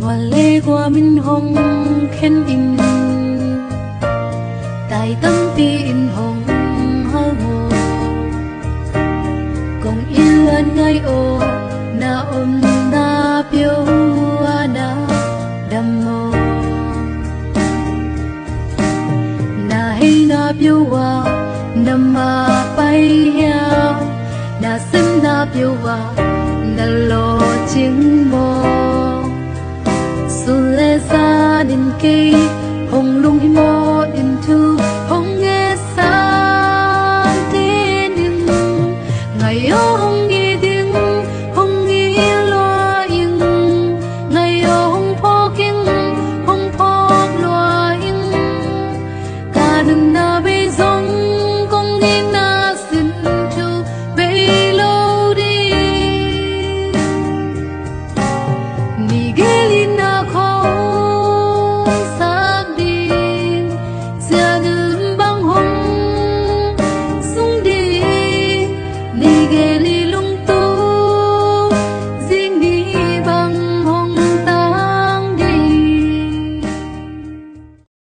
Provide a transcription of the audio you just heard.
hoa lê qua min hồng khen in tại tâm ti in hồng hơ ngô cùng in lên ngay ô na na piêu na đam mô na hay na piêu nam ma bay ya na sim na piêu na lo ching